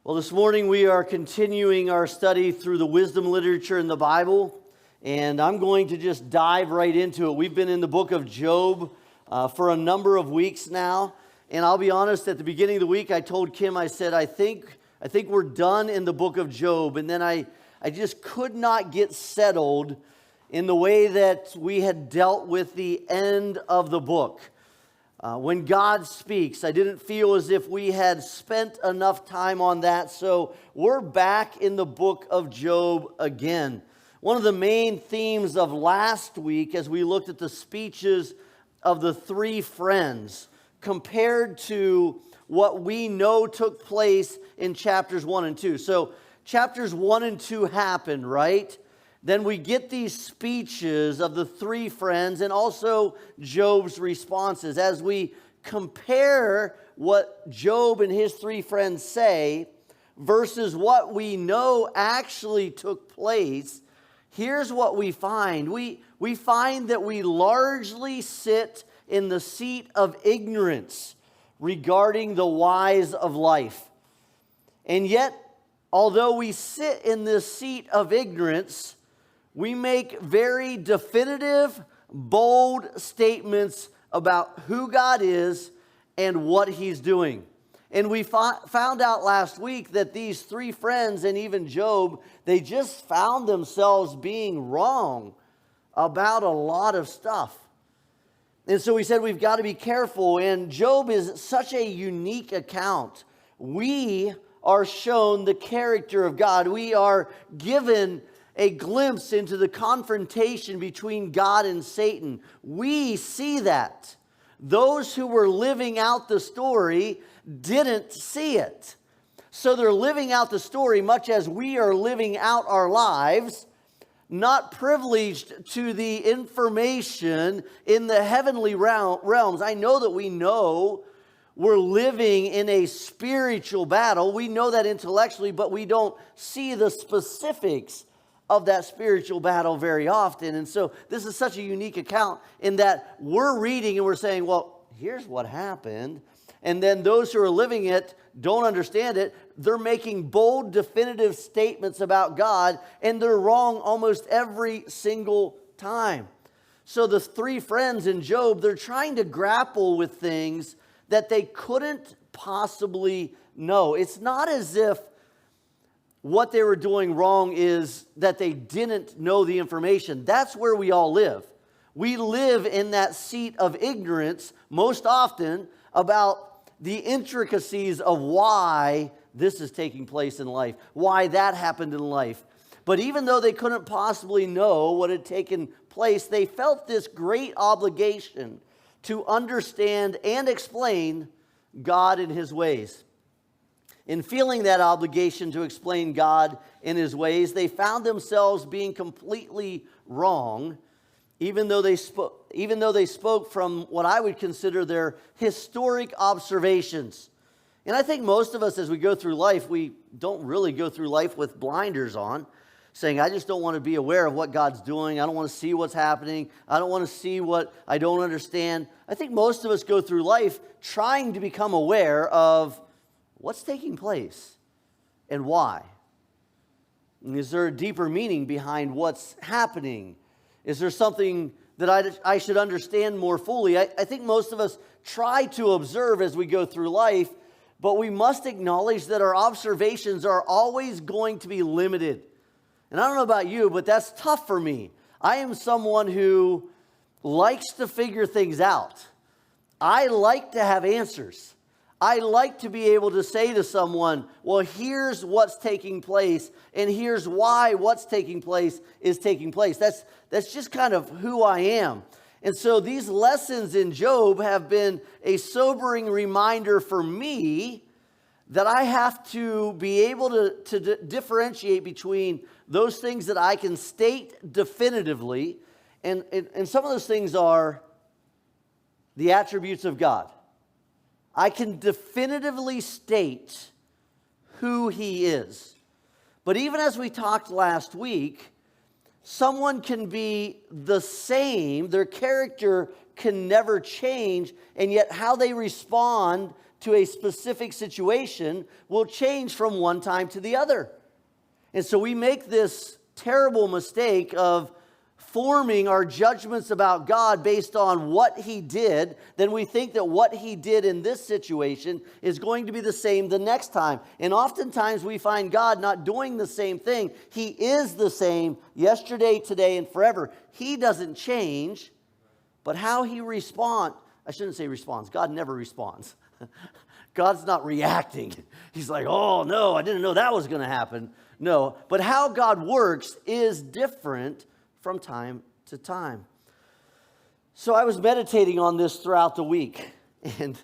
Well, this morning we are continuing our study through the wisdom literature in the Bible, and I'm going to just dive right into it. We've been in the book of Job for a number of weeks now, and I'll be honest, at the beginning of the week I told Kim, I said, I think we're done in the book of Job, and then I just could not get settled in the way that we had dealt with the end of the book. When God speaks, I didn't feel as if we had spent enough time on that, so we're back in the book of Job again. One of the main themes of last week, as we looked at the speeches of the three friends, compared to what we know took place in chapters 1 and 2. So chapters 1 and 2 happen, right? Then we get these speeches of the three friends and also Job's responses. As we compare what Job and his three friends say versus what we know actually took place, here's what we find. We find that we largely sit in the seat of ignorance regarding the whys of life. And yet, although we sit in this seat of ignorance, we make very definitive, bold statements about who God is and what He's doing. And we found out last week that these three friends and even Job, they just found themselves being wrong about a lot of stuff. And so we said we've got to be careful, and Job is such a unique account. We are shown the character of God. We are given a glimpse into the confrontation between God and Satan. We see that. Those who were living out the story didn't see it. So they're living out the story much as we are living out our lives, not privileged to the information in the heavenly realms. I know that we know we're living in a spiritual battle. We know that intellectually, but we don't see the specifics of that spiritual battle very often. And so this is such a unique account in that we're reading and we're saying, well, here's what happened. And then those who are living it don't understand it. They're making bold, definitive statements about God, and they're wrong almost every single time. So the three friends in Job, they're trying to grapple with things that they couldn't possibly know. It's not as if what they were doing wrong is that they didn't know the information. That's where we all live. We live in that seat of ignorance most often about the intricacies of why this is taking place in life, why that happened in life. But even though they couldn't possibly know what had taken place, they felt this great obligation to understand and explain God and His ways. In feeling that obligation to explain God in His ways, they found themselves being completely wrong, even though they spoke from what I would consider their historic observations. And I think most of us, as we go through life, we don't really go through life with blinders on, saying, I just don't want to be aware of what God's doing. I don't want to see what's happening. I don't want to see what I don't understand. I think most of us go through life trying to become aware of what's taking place and why. And is there a deeper meaning behind what's happening? Is there something that I should understand more fully? I think most of us try to observe as we go through life, but we must acknowledge that our observations are always going to be limited. And I don't know about you, but that's tough for me. I am someone who likes to figure things out. I like to have answers. I like to be able to say to someone, well, here's what's taking place, and here's why what's taking place is taking place. That's just kind of who I am. And so these lessons in Job have been a sobering reminder for me that I have to be able to differentiate between those things that I can state definitively, and some of those things are the attributes of God. I can definitively state who He is. But even as we talked last week, someone can be the same, their character can never change, and yet how they respond to a specific situation will change from one time to the other. And so we make this terrible mistake of forming our judgments about God based on what he did. Then we think that what he did in this situation is going to be the same the next time. And oftentimes we find God not doing the same thing. He is the same yesterday, today, and forever. He doesn't change, but how he responds, I shouldn't say responds. God never responds. God's not reacting. He's like, oh no, I didn't know that was going to happen. No, but how God works is different from time to time. So I was meditating on this throughout the week, and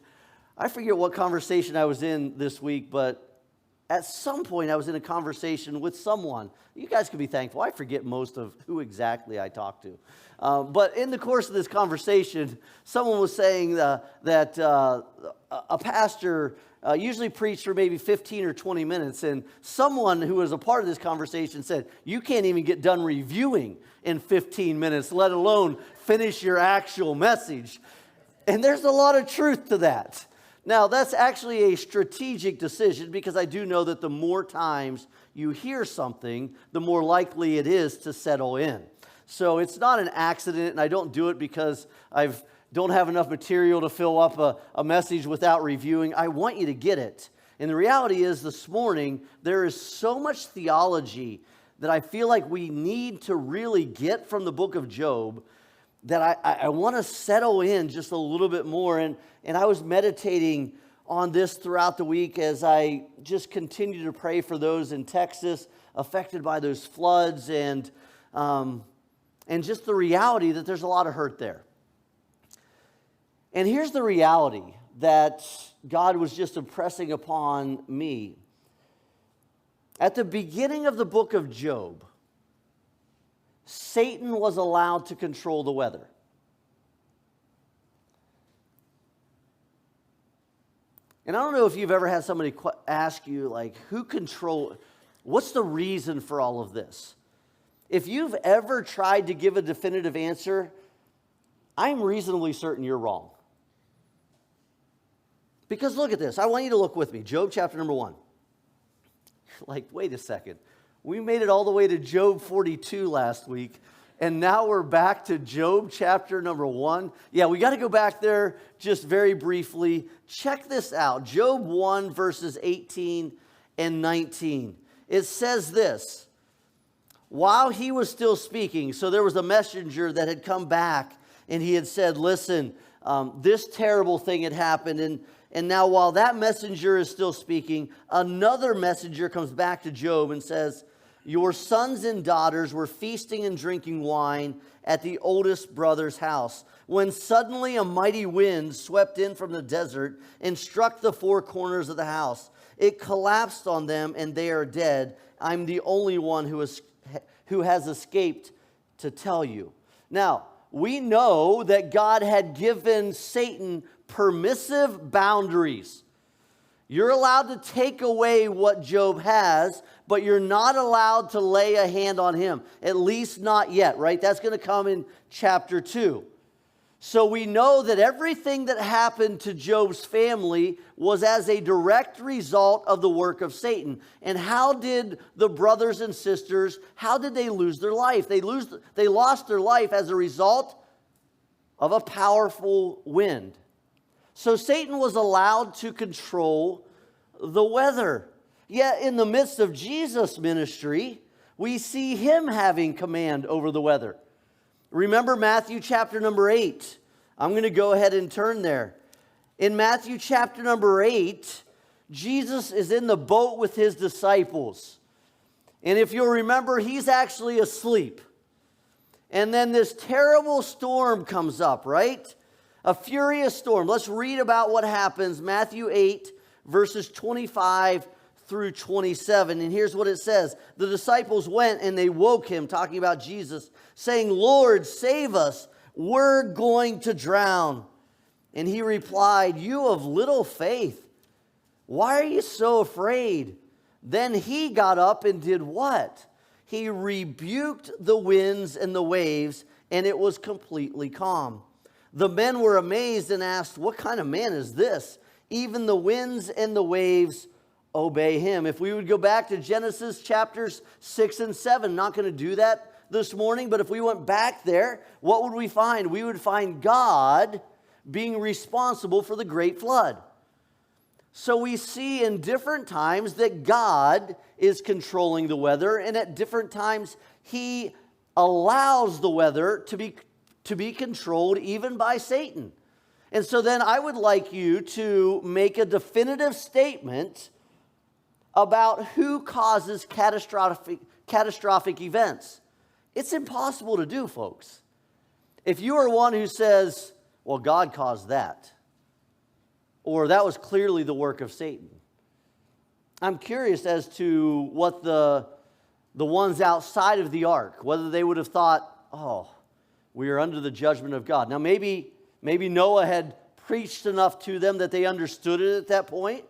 I forget what conversation I was in this week, but at some point I was in a conversation with someone. You guys can be thankful. I forget most of who exactly I talked to. But in the course of this conversation, someone was saying that a pastor usually preached for maybe 15 or 20 minutes, and someone who was a part of this conversation said, you can't even get done reviewing in 15 minutes, let alone finish your actual message. And there's a lot of truth to that. Now, that's actually a strategic decision, because I do know that the more times you hear something, the more likely it is to settle in. So it's not an accident, and I don't do it because I don't have enough material to fill up a message without reviewing. I want you to get it. And the reality is, this morning, there is so much theology that I feel like we need to really get from the book of Job that I want to settle in just a little bit more. And I was meditating on this throughout the week as I just continue to pray for those in Texas affected by those floods, and just the reality that there's a lot of hurt there. And here's the reality that God was just impressing upon me. At the beginning of the book of Job, Satan was allowed to control the weather. And I don't know if you've ever had somebody ask you, like, what's the reason for all of this? If you've ever tried to give a definitive answer, I'm reasonably certain you're wrong. Because look at this. I want you to look with me. Job chapter number 1. Like, wait a second. We made it all the way to Job 42 last week, and now we're back to Job chapter number 1. Yeah, we got to go back there just very briefly. Check this out. Job 1, verses 18 and 19. It says this: while he was still speaking, so there was a messenger that had come back, and he had said, listen, this terrible thing had happened, and now while that messenger is still speaking, another messenger comes back to Job and says, your sons and daughters were feasting and drinking wine at the oldest brother's house, when suddenly a mighty wind swept in from the desert and struck the four corners of the house. It collapsed on them, and they are dead. I'm the only one who has escaped to tell you. Now, we know that God had given Satan permissive boundaries. You're allowed to take away what Job has, but you're not allowed to lay a hand on him, at least not yet, right? That's going to come in chapter 2. So we know that everything that happened to Job's family was as a direct result of the work of Satan. And how did the brothers and sisters, how did they lose their life? They lost their life as a result of a powerful wind. So Satan was allowed to control the weather. Yet in the midst of Jesus' ministry, we see him having command over the weather. Remember Matthew chapter number 8. I'm going to go ahead and turn there. In Matthew chapter number 8, Jesus is in the boat with his disciples. And if you'll remember, he's actually asleep. And then this terrible storm comes up, right? A furious storm. Let's read about what happens. Matthew 8, verses 25 through 27. And here's what it says. The disciples went and they woke him, talking about Jesus, saying, Lord, save us. We're going to drown. And he replied, you of little faith, why are you so afraid? Then he got up and did what? He rebuked the winds and the waves, and it was completely calm. The men were amazed and asked, "What kind of man is this? Even the winds and the waves obey him." If we would go back to Genesis chapters 6 and 7, not going to do that this morning, but if we went back there, what would we find? We would find God being responsible for the great flood. So we see in different times that God is controlling the weather, and at different times he allows the weather to be controlled even by Satan. And so then I would like you to make a definitive statement about who causes catastrophic events. It's impossible to do, folks. If you are one who says, well, God caused that, or that was clearly the work of Satan, I'm curious as to what the ones outside of the ark, whether they would have thought, oh, we are under the judgment of God. Now maybe Noah had preached enough to them that they understood it at that point.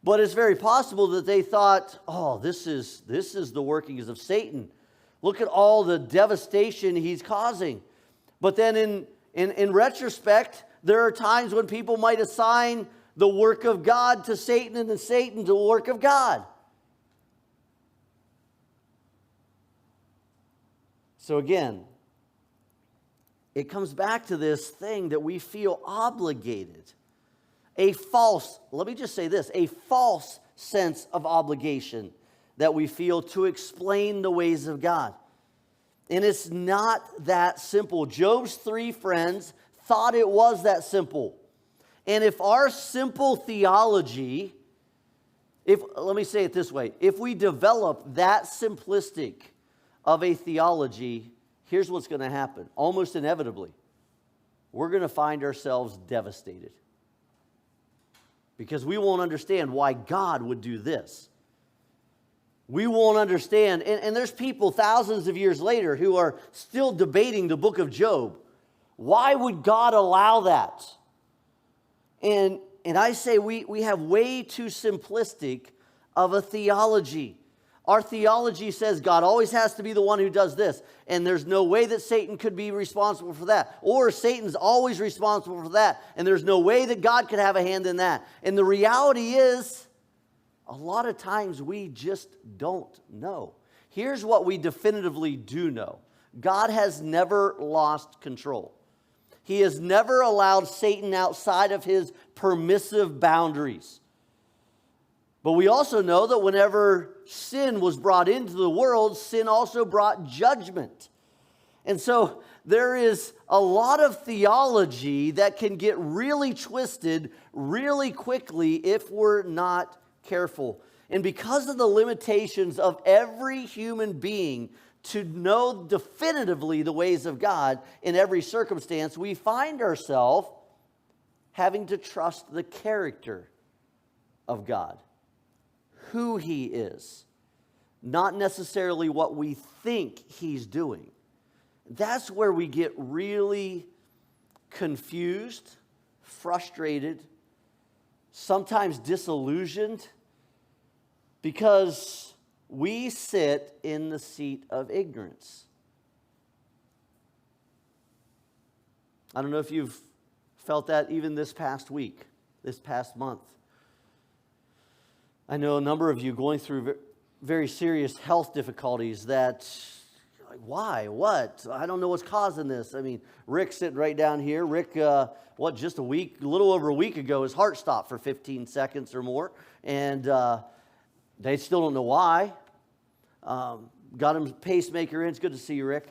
But it's very possible that they thought, oh, this is the workings of Satan. Look at all the devastation he's causing. But then in retrospect, there are times when people might assign the work of God to Satan and Satan to the work of God. So again, it comes back to this thing that we feel obligated. Let me just say this, a false sense of obligation that we feel to explain the ways of God. And it's not that simple. Job's 3 friends thought it was that simple. And if our simple theology, let me say it this way, if we develop that simplistic of a theology, here's what's going to happen. Almost inevitably, we're going to find ourselves devastated. Because we won't understand why God would do this. We won't understand. And there's people thousands of years later who are still debating the book of Job. Why would God allow that? And I say we have way too simplistic of a theology. Our theology says God always has to be the one who does this, and there's no way that Satan could be responsible for that. Or Satan's always responsible for that, and there's no way that God could have a hand in that. And the reality is, a lot of times we just don't know. Here's what we definitively do know. God has never lost control. He has never allowed Satan outside of his permissive boundaries. But we also know that whenever sin was brought into the world, sin also brought judgment. And so there is a lot of theology that can get really twisted really quickly if we're not careful. And because of the limitations of every human being to know definitively the ways of God in every circumstance, we find ourselves having to trust the character of God. Who he is, not necessarily what we think he's doing. That's where we get really confused, frustrated, sometimes disillusioned, because we sit in the seat of ignorance. I don't know if you've felt that even this past week, this past month. I know a number of you going through very serious health difficulties that, like, why? What? I don't know what's causing this. I mean, Rick's sitting right down here. Rick, just a little over a week ago, his heart stopped for 15 seconds or more, and they still don't know why. Got him a pacemaker in. It's good to see you, Rick.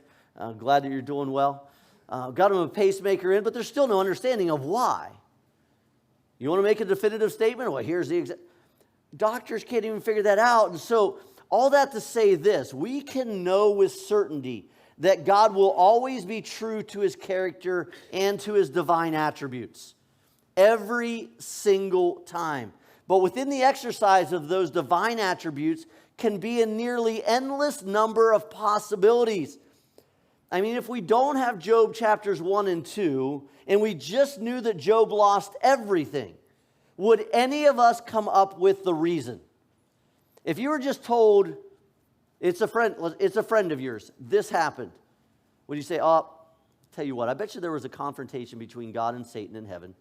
Glad that you're doing well. Got him a pacemaker in, but there's still no understanding of why. You want to make a definitive statement? Well, here's the exact. Doctors can't even figure that out. And so all that to say this, we can know with certainty that God will always be true to his character and to his divine attributes. Every single time. But within the exercise of those divine attributes can be a nearly endless number of possibilities. I mean, if we don't have Job chapters 1 and 2, and we just knew that Job lost everything, would any of us come up with the reason? If you were just told, it's a friend of yours, this happened, would you say, oh, Tell you what, I bet you there was a confrontation between God and Satan in heaven.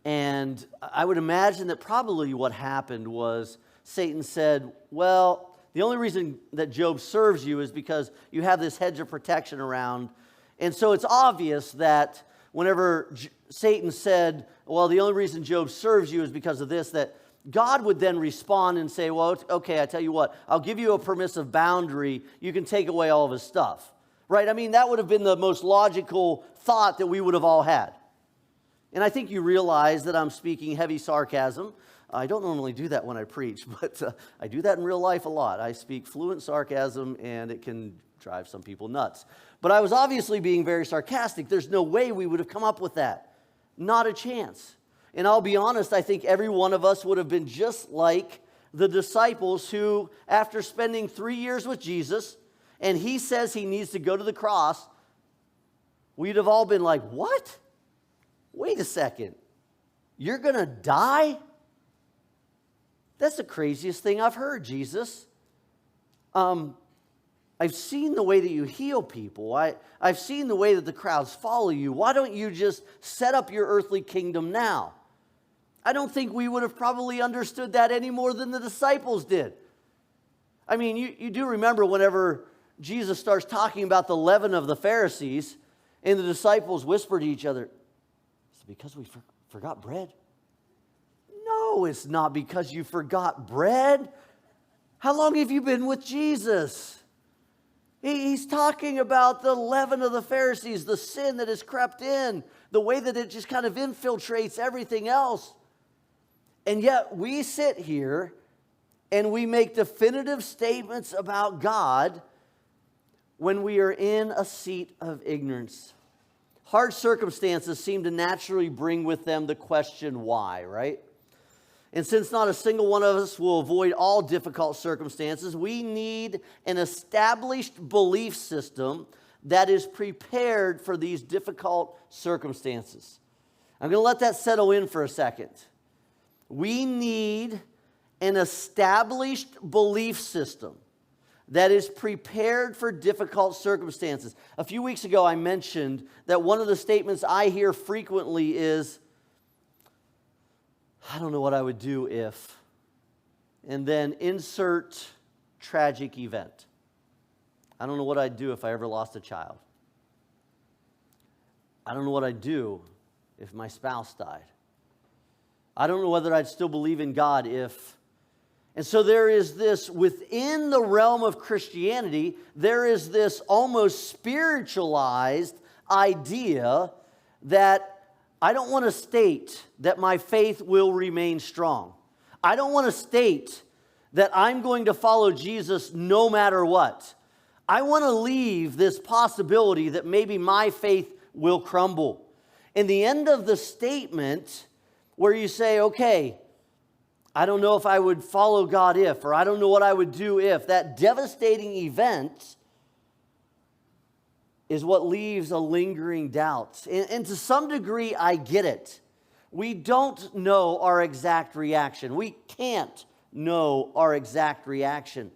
And I would imagine that probably what happened was Satan said, well, the only reason that Job serves you is because you have this hedge of protection around. And so it's obvious that whenever Satan said, well, the only reason Job serves you is because of this, that God would then respond and say, well, okay, I tell you what, I'll give you a permissive boundary. You can take away all of his stuff. Right? I mean, that would have been the most logical thought that we would have all had. And I think you realize that I'm speaking heavy sarcasm. I don't normally do that when I preach, but I do that in real life a lot. I speak fluent sarcasm, and it can drive some people nuts. But I was obviously being very sarcastic. There's no way we would have come up with that. Not a chance. And I'll be honest, I think every one of us would have been just like the disciples who, after spending 3 years with Jesus, and he says he needs to go to the cross, we'd have all been like, what? Wait a second. You're going to die? That's the craziest thing I've heard, Jesus. I've seen the way that you heal people. I've seen the way that the crowds follow you. Why don't you just set up your earthly kingdom now? I don't think we would have probably understood that any more than the disciples did. I mean, you do remember whenever Jesus starts talking about the leaven of the Pharisees, and the disciples whisper to each other, is it because we forgot bread? No, it's not because you forgot bread. How long have you been with Jesus? He's talking about the leaven of the Pharisees, the sin that has crept in, the way that it just kind of infiltrates everything else. And yet we sit here and we make definitive statements about God when we are in a seat of ignorance. Hard circumstances seem to naturally bring with them the question why, right? And since not a single one of us will avoid all difficult circumstances, we need an established belief system that is prepared for these difficult circumstances. I'm going to let that settle in for a second. We need an established belief system that is prepared for difficult circumstances. A few weeks ago, I mentioned that one of the statements I hear frequently is, I don't know what I would do if, and then insert tragic event. I don't know what I'd do if I ever lost a child. I don't know what I'd do if my spouse died. I don't know whether I'd still believe in God if... And so there is this, within the realm of Christianity, there is this almost spiritualized idea that I don't want to state that my faith will remain strong. I don't want to state that I'm going to follow Jesus no matter what. I want to leave this possibility that maybe my faith will crumble. In the end of the statement, where you say, okay, I don't know if I would follow God if, or I don't know what I would do if, that devastating event is what leaves a lingering doubt. And to some degree, I get it. We don't know our exact reaction. We can't know our exact reaction.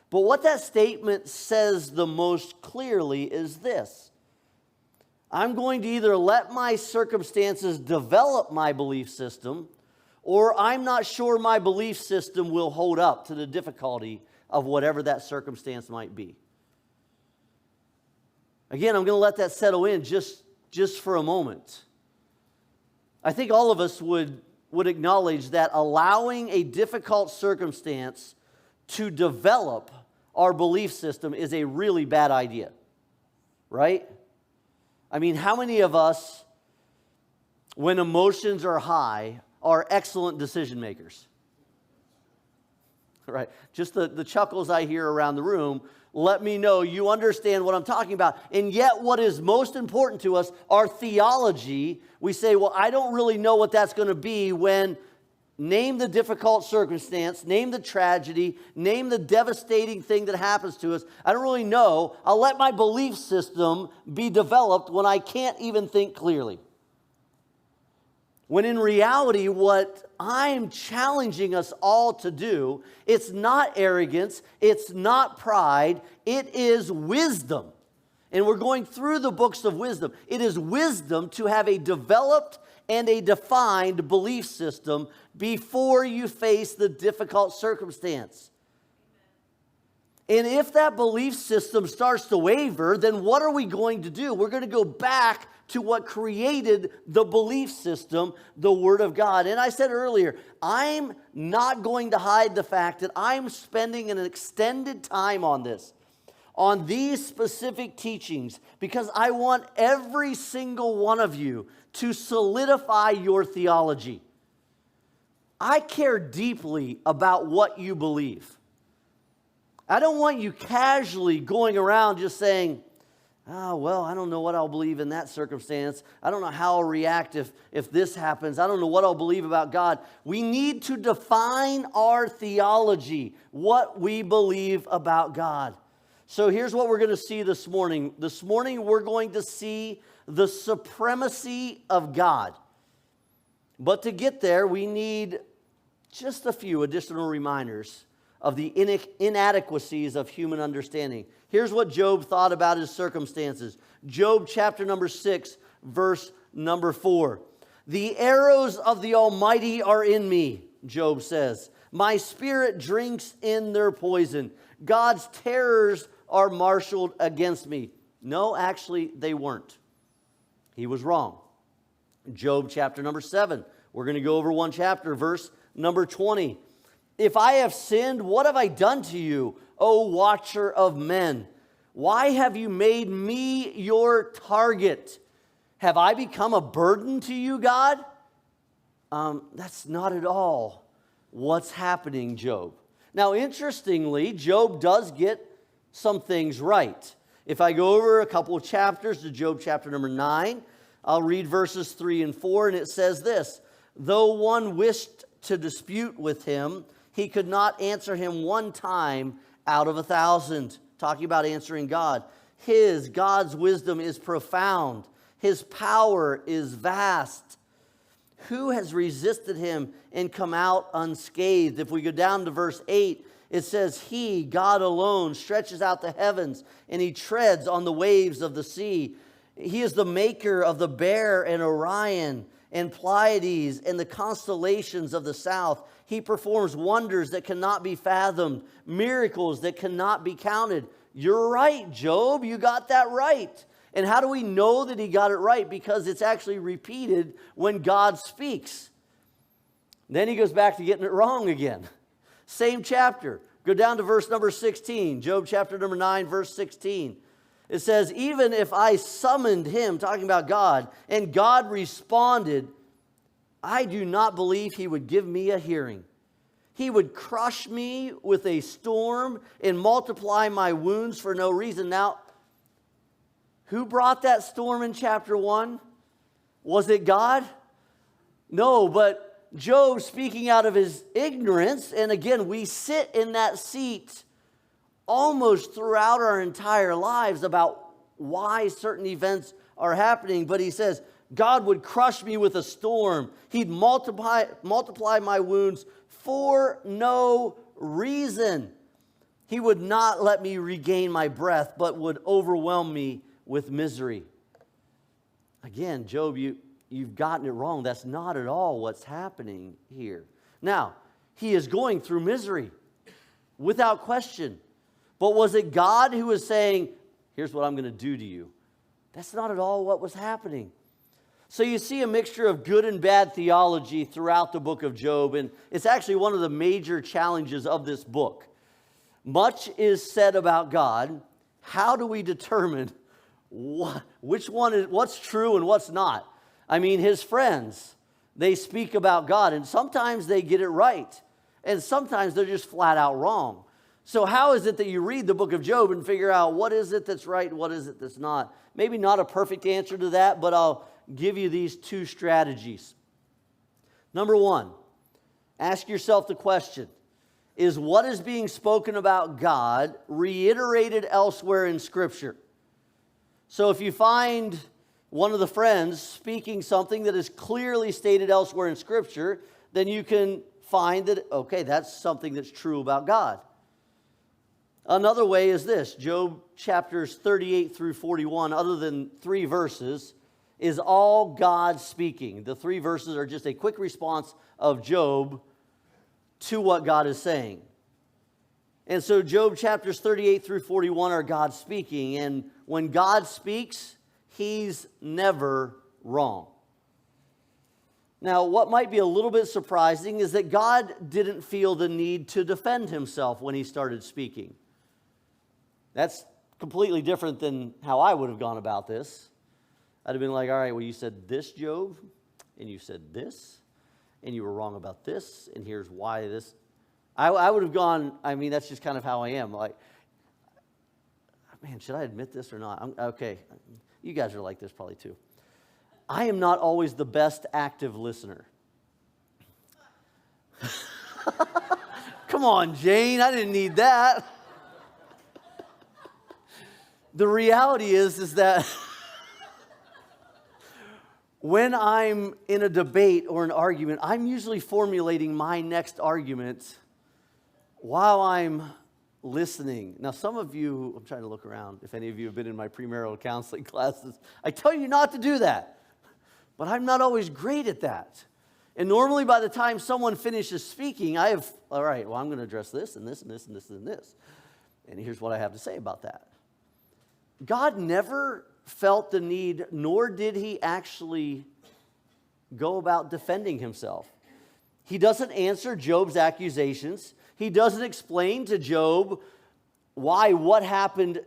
But what that statement says the most clearly is this. I'm going to either let my circumstances develop my belief system, or I'm not sure my belief system will hold up to the difficulty of whatever that circumstance might be. Again, I'm going to let that settle in just for a moment. I think all of us would acknowledge that allowing a difficult circumstance to develop our belief system is a really bad idea, right? I mean, how many of us, when emotions are high, are excellent decision makers? Right? Just the chuckles I hear around the room let me know you understand what I'm talking about. And yet what is most important to us, our theology, we say, well, I don't really know what that's going to be when name the difficult circumstance, name the tragedy, name the devastating thing that happens to us. I don't really know. I'll let my belief system be developed when I can't even think clearly. When in reality, what I'm challenging us all to do, it's not arrogance, it's not pride, it is wisdom. And we're going through the books of wisdom. It is wisdom to have a developed and a defined belief system before you face the difficult circumstance. And if that belief system starts to waver, then what are we going to do? We're going to go back to what created the belief system, the Word of God. And I said earlier, I'm not going to hide the fact that I'm spending an extended time on this, on these specific teachings, because I want every single one of you to solidify your theology. I care deeply about what you believe. I don't want you casually going around just saying, oh, well, I don't know what I'll believe in that circumstance. I don't know how I'll react if this happens. I don't know what I'll believe about God. We need to define our theology, what we believe about God. So here's what we're going to see this morning. This morning, we're going to see the supremacy of God. But to get there, we need just a few additional reminders of the inadequacies of human understanding. Here's what Job thought about his circumstances. Job chapter number 6, verse number 4. The arrows of the Almighty are in me, Job says. My spirit drinks in their poison. God's terrors are marshaled against me. No, actually, they weren't. He was wrong. Job chapter number 7. We're going to go over one chapter, verse number 20. If I have sinned, what have I done to you, O watcher of men? Why have you made me your target? Have I become a burden to you, God? That's not at all what's happening, Job. Now, interestingly, Job does get some things right. If I go over a couple of chapters to Job chapter number 9, I'll read verses 3 and 4, and it says this: though one wished to dispute with him, he could not answer him one time out of 1,000. Talking about answering God. God's wisdom is profound. His power is vast. Who has resisted him and come out unscathed? If we go down to verse 8, it says, He, God alone, stretches out the heavens, and He treads on the waves of the sea. He is the maker of the Bear and Orion and Pleiades and the constellations of the south. He performs wonders that cannot be fathomed, miracles that cannot be counted. You're right, Job. You got that right. And how do we know that he got it right? Because it's actually repeated when God speaks. Then he goes back to getting it wrong again. Same chapter. Go down to verse number 16. Job chapter number 9, verse 16. It says, even if I summoned him, talking about God, and God responded, I do not believe he would give me a hearing. He would crush me with a storm and multiply my wounds for no reason. Now, who brought that storm in chapter 1? Was it God? No, but Job speaking out of his ignorance, and again, we sit in that seat almost throughout our entire lives about why certain events are happening, but he says, God would crush me with a storm. He'd multiply my wounds for no reason. He would not let me regain my breath, but would overwhelm me with misery. Again, Job, you've gotten it wrong. That's not at all what's happening here. Now, he is going through misery, without question. But was it God who was saying, here's what I'm going to do to you? That's not at all what was happening. So you see a mixture of good and bad theology throughout the book of Job, and it's actually one of the major challenges of this book. Much is said about God. How do we determine what's true and what's not? I mean, his friends, they speak about God, and sometimes they get it right, and sometimes they're just flat out wrong. So how is it that you read the book of Job and figure out what is it that's right and what is it that's not? Maybe not a perfect answer to that, but I'll give you these two strategies. Number one, ask yourself the question, is what is being spoken about God reiterated elsewhere in Scripture? So if you find one of the friends speaking something that is clearly stated elsewhere in Scripture, then you can find that, okay, that's something that's true about God. Another way is this: Job chapters 38 through 41, other than 3 verses, is all God speaking. The 3 verses are just a quick response of Job to what God is saying. And so Job chapters 38 through 41 are God speaking. And when God speaks, he's never wrong. Now, what might be a little bit surprising is that God didn't feel the need to defend himself when he started speaking. That's completely different than how I would have gone about this. I'd have been like, all right, well, you said this, Job, and you said this, and you were wrong about this, and here's why this. I would have gone, I mean, that's just kind of how I am. Like, man, should I admit this or not? Okay, you guys are like this probably too. I am not always the best active listener. Come on, Jane, I didn't need that. The reality is that when I'm in a debate or an argument, I'm usually formulating my next argument while I'm listening. Now, some of you, I'm trying to look around, if any of you have been in my premarital counseling classes, I tell you not to do that. But I'm not always great at that. And normally by the time someone finishes speaking, I have, all right, well, I'm going to address this and this and this and this and this. And here's what I have to say about that. God never felt the need, nor did he actually go about defending himself. He doesn't answer Job's accusations. He doesn't explain to Job why what happened.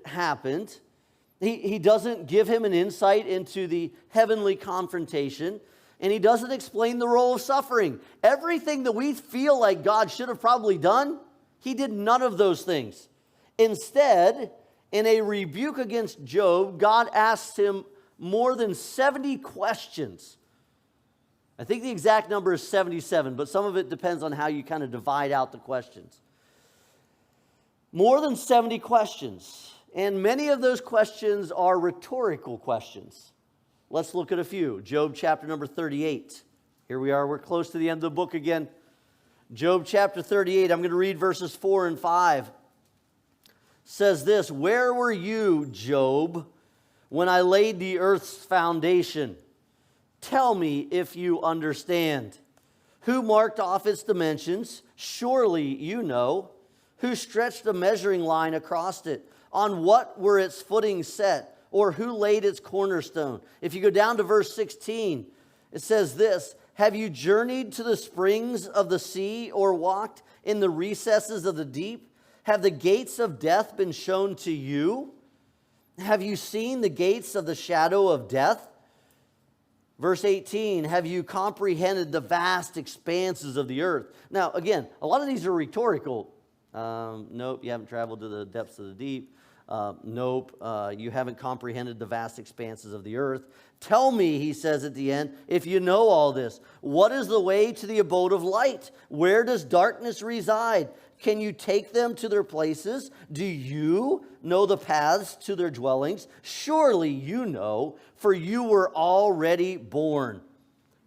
He doesn't give him an insight into the heavenly confrontation. And he doesn't explain the role of suffering. Everything that we feel like God should have probably done, he did none of those things. Instead, in a rebuke against Job, God asks him more than 70 questions. I think the exact number is 77, but some of it depends on how you kind of divide out the questions. More than 70 questions, and many of those questions are rhetorical questions. Let's look at a few. Job chapter number 38. Here we are, we're close to the end of the book again. Job chapter 38, I'm going to read verses 4 and 5. Says this: "Where were you, Job, when I laid the earth's foundation? Tell me if you understand. Who marked off its dimensions? Surely you know. Who stretched a measuring line across it? On what were its footings set? Or who laid its cornerstone?" If you go down to verse 16, it says this: "Have you journeyed to the springs of the sea, or walked in the recesses of the deep? Have the gates of death been shown to you? Have you seen the gates of the shadow of death?" Verse 18, "Have you comprehended the vast expanses of the earth?" Now, again, a lot of these are rhetorical. Nope, you haven't traveled to the depths of the deep. Nope, you haven't comprehended the vast expanses of the earth. "Tell me," he says at the end, "if you know all this. What is the way to the abode of light? Where does darkness reside? Can you take them to their places? Do you know the paths to their dwellings? Surely you know, for you were already born.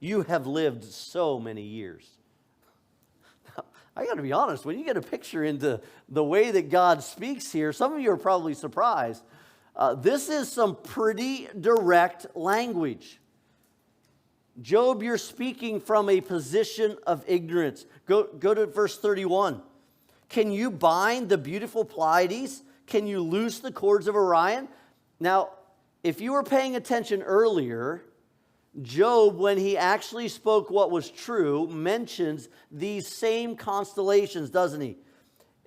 You have lived so many years." I got to be honest, when you get a picture into the way that God speaks here, some of you are probably surprised. This is some pretty direct language. Job, you're speaking from a position of ignorance. Go to verse 31. "Can you bind the beautiful Pleiades? Can you loose the cords of Orion?" Now, if you were paying attention earlier, Job, when he actually spoke what was true, mentions these same constellations, doesn't he?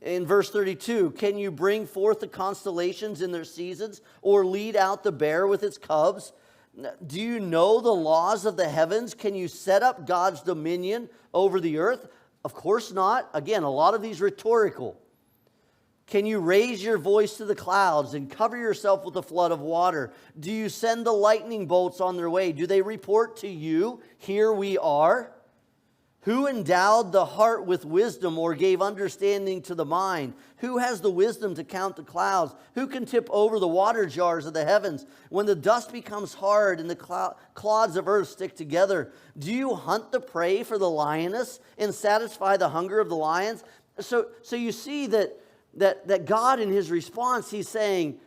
In verse 32, "Can you bring forth the constellations in their seasons, or lead out the bear with its cubs? Do you know the laws of the heavens? Can you set up God's dominion over the earth?" Of course not. Again, a lot of these rhetorical. "Can you raise your voice to the clouds and cover yourself with a flood of water? Do you send the lightning bolts on their way? Do they report to you, 'Here we are'? Who endowed the heart with wisdom, or gave understanding to the mind? Who has the wisdom to count the clouds? Who can tip over the water jars of the heavens? When the dust becomes hard and the clods of earth stick together, do you hunt the prey for the lioness and satisfy the hunger of the lions?" So you see that that God in his response, he's saying,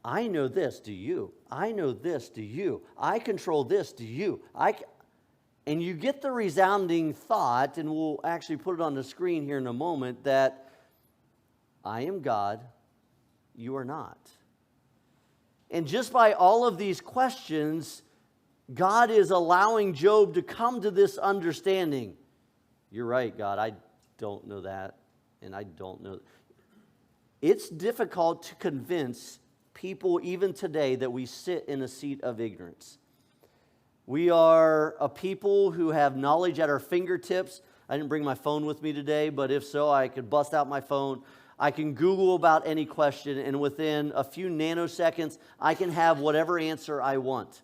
I know this, do you? I know this, do you? I control this, do you? And you get the resounding thought, and we'll actually put it on the screen here in a moment, that I am God, you are not. And just by all of these questions, God is allowing Job to come to this understanding. You're right, God, I don't know that, and I don't know. It's difficult to convince people even today that we sit in a seat of ignorance. We are a people who have knowledge at our fingertips. I didn't bring my phone with me today, but if so, I could bust out my phone. I can Google about any question, and within a few nanoseconds, I can have whatever answer I want.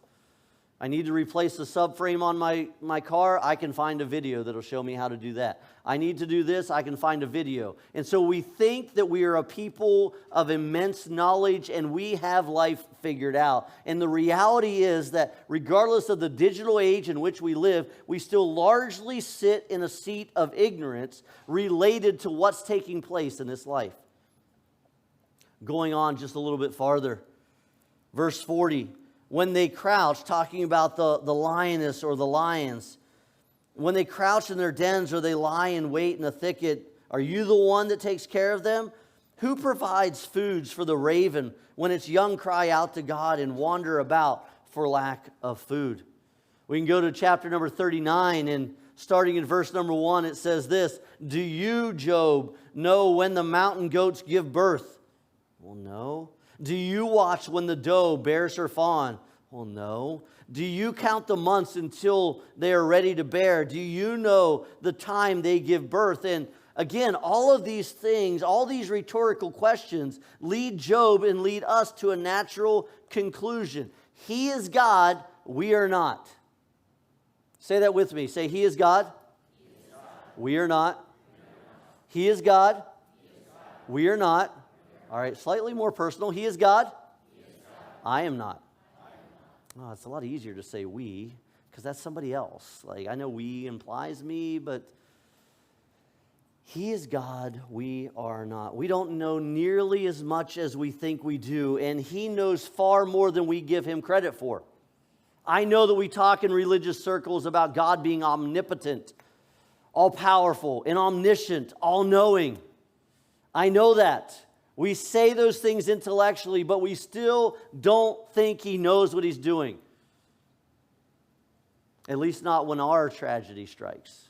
I need to replace the subframe on my car, I can find a video that'll show me how to do that. I need to do this, I can find a video. And so we think that we are a people of immense knowledge and we have life figured out. And the reality is that regardless of the digital age in which we live, we still largely sit in a seat of ignorance related to what's taking place in this life. Going on just a little bit farther, verse 40. When they crouch, talking about the lioness or the lions, when they crouch in their dens or they lie in wait in a thicket, are you the one that takes care of them? Who provides foods for the raven when its young cry out to God and wander about for lack of food? We can go to chapter number 39, and starting in verse number 1, it says this: Do you, Job, know when the mountain goats give birth? Well, no. Do you watch when the doe bears her fawn? Well, no. Do you count the months until they are ready to bear? Do you know the time they give birth? And again, all of these things, all these rhetorical questions lead Job and lead us to a natural conclusion. He is God, we are not. Say that with me. Say, He is God. He is God. We are not. He is God. We are not. All right, slightly more personal. He is God. He is God. I am not. Oh, it's a lot easier to say we, because that's somebody else. Like, I know we implies me, but He is God, we are not. We don't know nearly as much as we think we do, and He knows far more than we give Him credit for. I know that we talk in religious circles about God being omnipotent, all-powerful, and omniscient, all-knowing. I know that. We say those things intellectually, but we still don't think He knows what He's doing. At least not when our tragedy strikes.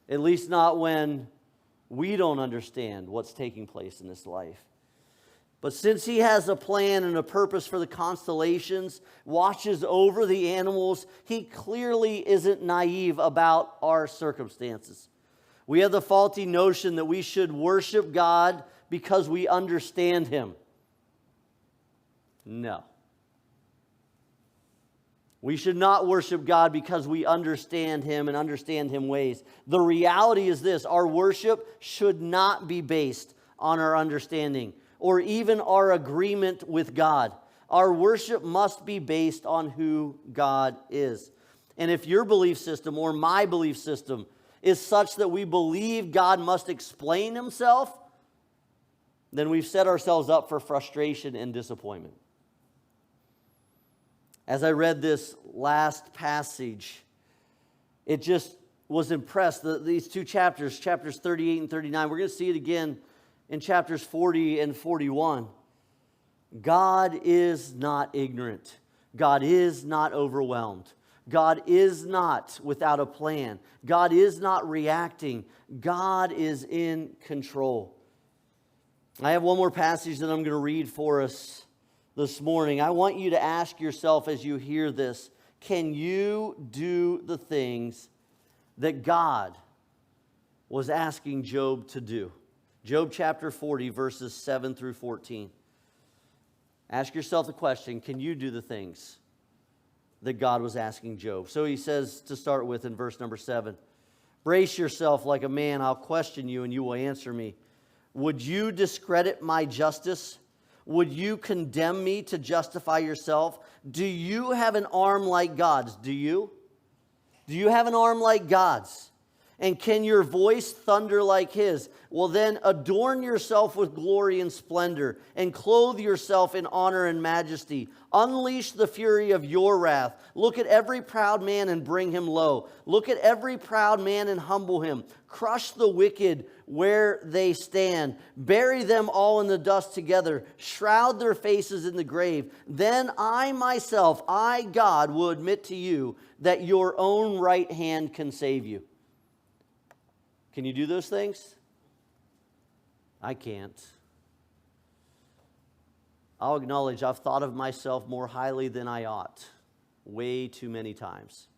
At least not when we don't understand what's taking place in this life. But since He has a plan and a purpose for the constellations, watches over the animals, He clearly isn't naive about our circumstances. We have the faulty notion that we should worship God because we understand Him. No. We should not worship God because we understand Him and understand Him ways. The reality is this: our worship should not be based on our understanding or even our agreement with God. Our worship must be based on who God is. And if your belief system or my belief system is such that we believe God must explain Himself, then we've set ourselves up for frustration and disappointment. As I read this last passage, it just was impressed. These two chapters, chapters 38 and 39, we're going to see it again in chapters 40 and 41. God is not ignorant. God is not overwhelmed. God is not without a plan. God is not reacting. God is in control. I have one more passage that I'm going to read for us this morning. I want you to ask yourself as you hear this, can you do the things that God was asking Job to do? Job chapter 40, verses 7 through 14. Ask yourself the question, can you do the things that God was asking Job? So he says, to start with in verse number 7, brace yourself like a man, I'll question you and you will answer me. Would you discredit my justice? Would you condemn me to justify yourself? Do you have an arm like God's? Do you? Do you have an arm like God's? And can your voice thunder like his? Well, then adorn yourself with glory and splendor, and clothe yourself in honor and majesty. Unleash the fury of your wrath. Look at every proud man and bring him low. Look at every proud man and humble him. Crush the wicked where they stand. Bury them all in the dust together. Shroud their faces in the grave. Then I myself, I, God, will admit to you that your own right hand can save you. Can you do those things? I can't. I'll acknowledge I've thought of myself more highly than I ought, way too many times.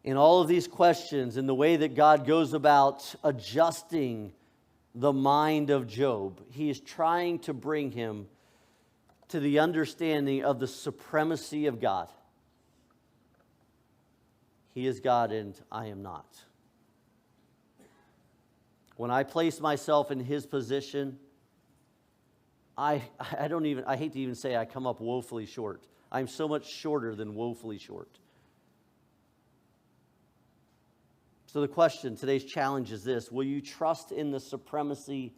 In all of these questions, in the way that God goes about adjusting the mind of Job, he is trying to bring him to the understanding of the supremacy of God. He is God and I am not. When I place myself in his position, I hate to even say I come up woefully short. I'm so much shorter than woefully short. So the question, today's challenge is this: will you trust in the supremacy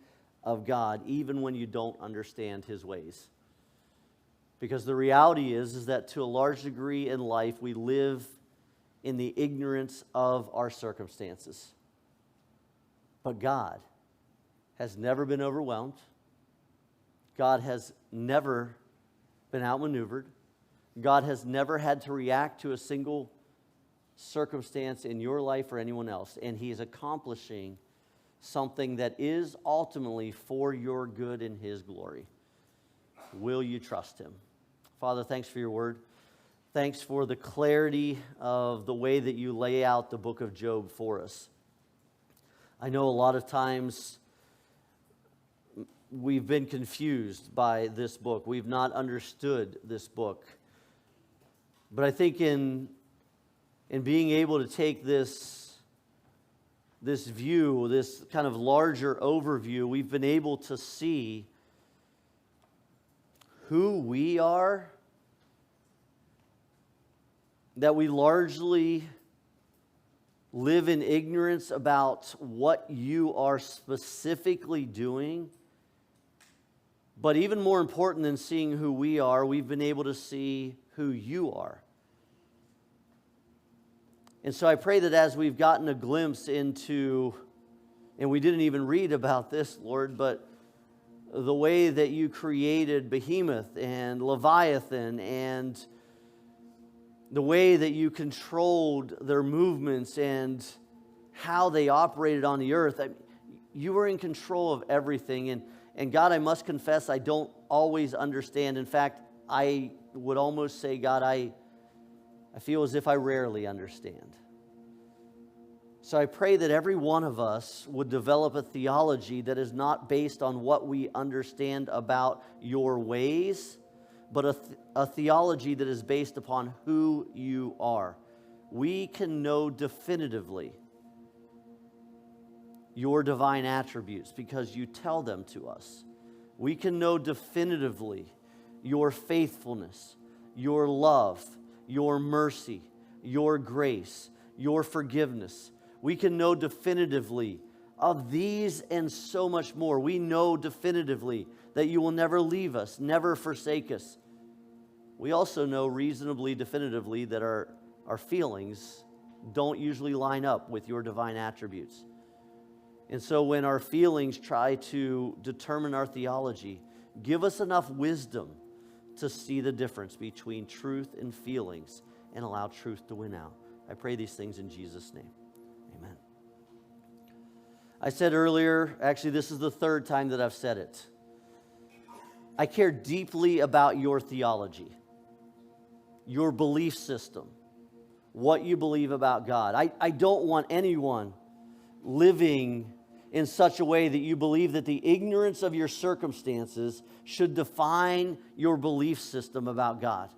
of God even when you don't understand his ways? Because the reality is that to a large degree in life, we live in the ignorance of our circumstances. But God has never been overwhelmed. God has never been outmaneuvered. God has never had to react to a single circumstance in your life or anyone else. And he is accomplishing something that is ultimately for your good and his glory. Will you trust him? Father, thanks for your word. Thanks for the clarity of the way that you lay out the book of Job for us. I know a lot of times we've been confused by this book. We've not understood this book. But I think in being able to take this view, this kind of larger overview, we've been able to see who we are, that we largely live in ignorance about what you are specifically doing. But even more important than seeing who we are, we've been able to see who you are. And so I pray that as we've gotten a glimpse into, and we didn't even read about this, Lord, but the way that you created Behemoth and Leviathan and the way that you controlled their movements and how they operated on the earth, you were in control of everything. And God, I must confess, I don't always understand. In fact, I would almost say, God, I feel as if I rarely understand. So I pray that every one of us would develop a theology that is not based on what we understand about your ways, but a theology that is based upon who you are. We can know definitively your divine attributes because you tell them to us. We can know definitively your faithfulness, your love, your mercy, your grace, your forgiveness. We can know definitively of these and so much more. We know definitively that you will never leave us, never forsake us. We also know reasonably definitively that our feelings don't usually line up with your divine attributes. And so when our feelings try to determine our theology, give us enough wisdom to see the difference between truth and feelings and allow truth to win out. I pray these things in Jesus' name. Amen. I said earlier, actually this is the third time that I've said it, I care deeply about your theology, your belief system, what you believe about God. I don't want anyone living in such a way that you believe that the ignorance of your circumstances should define your belief system about God.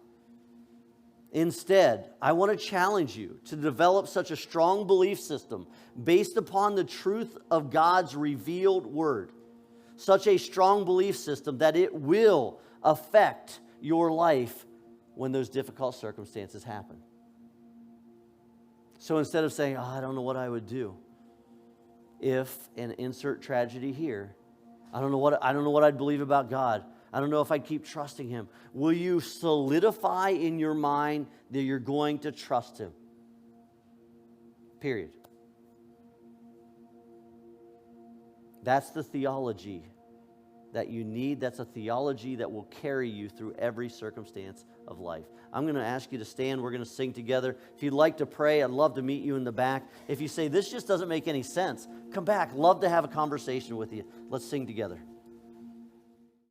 Instead, I want to challenge you to develop such a strong belief system based upon the truth of God's revealed word. Such a strong belief system that it will affect your life when those difficult circumstances happen. So instead of saying, I don't know what I would do if, and insert tragedy here, I don't know what I'd believe about God. I don't know if I'd keep trusting him. Will you solidify in your mind that you're going to trust him? Period. That's the theology that you need. That's a theology that will carry you through every circumstance of life. I'm going to ask you to stand. We're going to sing together. If you'd like to pray, I'd love to meet you in the back. If you say, this just doesn't make any sense, come back. Love to have a conversation with you. Let's sing together.